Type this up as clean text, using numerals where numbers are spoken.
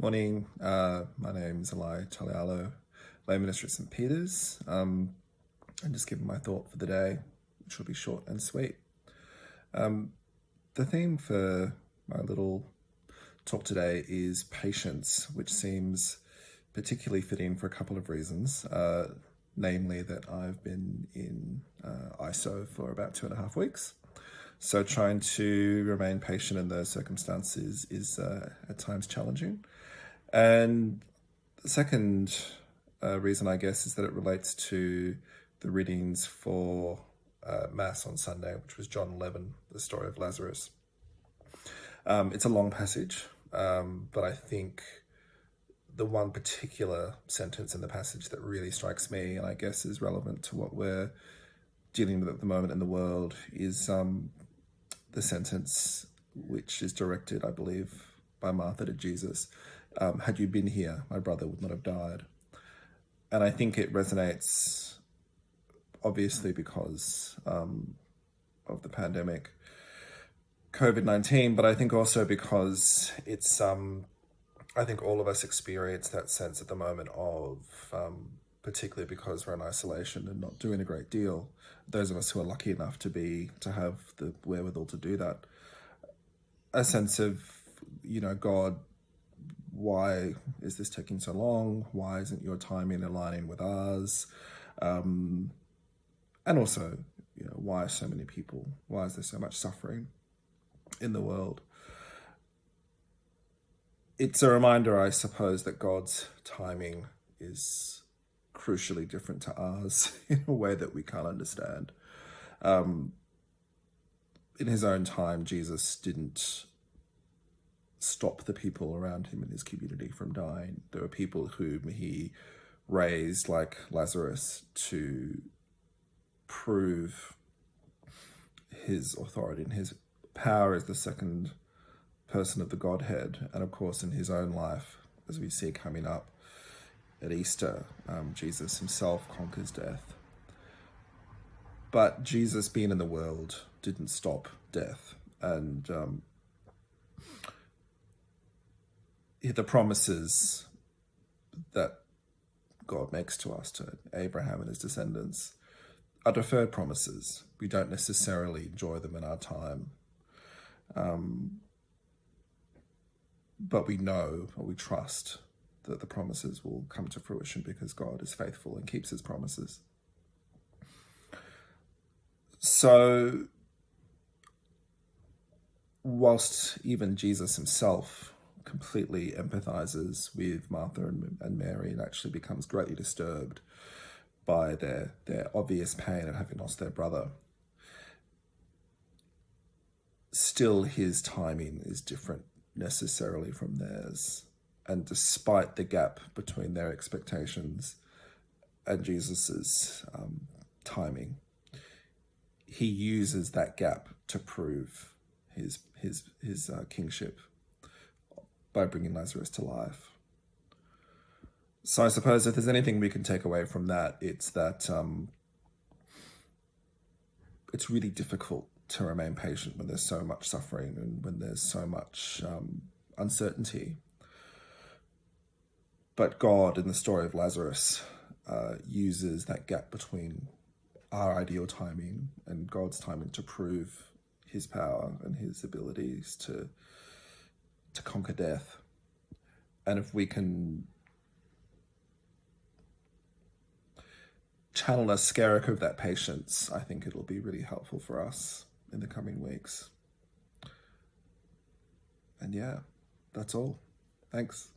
Morning, my name's Alae, Taule'alo, lay minister at St. Peter's. I'm just giving my thought for the day, which will be short and sweet. The theme for my little talk today is patience, which seems particularly fitting for a couple of reasons, namely that I've been in ISO for about 2.5 weeks. So trying to remain patient in those circumstances is at times challenging. And the second reason, I guess, is that it relates to the readings for Mass on Sunday, which was John 11, the story of Lazarus. It's a long passage, but I think the one particular sentence in the passage that really strikes me, and I guess is relevant to what we're dealing with at the moment in the world, is the sentence which is directed, I believe, by Martha to Jesus. Had you been here, my brother would not have died. And I think it resonates, obviously, because of the pandemic, COVID-19, but I think also because it's, I think all of us experience that sense at the moment of, particularly because we're in isolation and not doing a great deal, those of us who are lucky enough to have the wherewithal to do that, a sense of, God, why is this taking so long? Why isn't your timing aligning with ours? And also, why so many people? Why is there so much suffering in the world? It's a reminder, I suppose, that God's timing is crucially different to ours in a way that we can't understand. In his own time, Jesus didn't stop the people around him in his community from dying. There were people whom he raised, like Lazarus, to prove his authority and his power as the second person of the Godhead. And of course, in his own life, as we see coming up at Easter, Jesus himself conquers death. But Jesus being in the world didn't stop death. And the promises that God makes to us, to Abraham and his descendants, are deferred promises. We don't necessarily enjoy them in our time. But we know, or we trust, that the promises will come to fruition because God is faithful and keeps his promises. So, whilst even Jesus himself completely empathizes with Martha and Mary and actually becomes greatly disturbed by their obvious pain at having lost their brother, still his timing is different necessarily from theirs. And despite the gap between their expectations and Jesus's timing, he uses that gap to prove his kingship by bringing Lazarus to life. So I suppose if there's anything we can take away from that, it's that it's really difficult to remain patient when there's so much suffering and when there's so much uncertainty. But God, in the story of Lazarus, uses that gap between our ideal timing and God's timing to prove his power and his abilities to conquer death. And if we can channel a skerrick of that patience, I think it'll be really helpful for us in the coming weeks. And yeah, that's all. Thanks.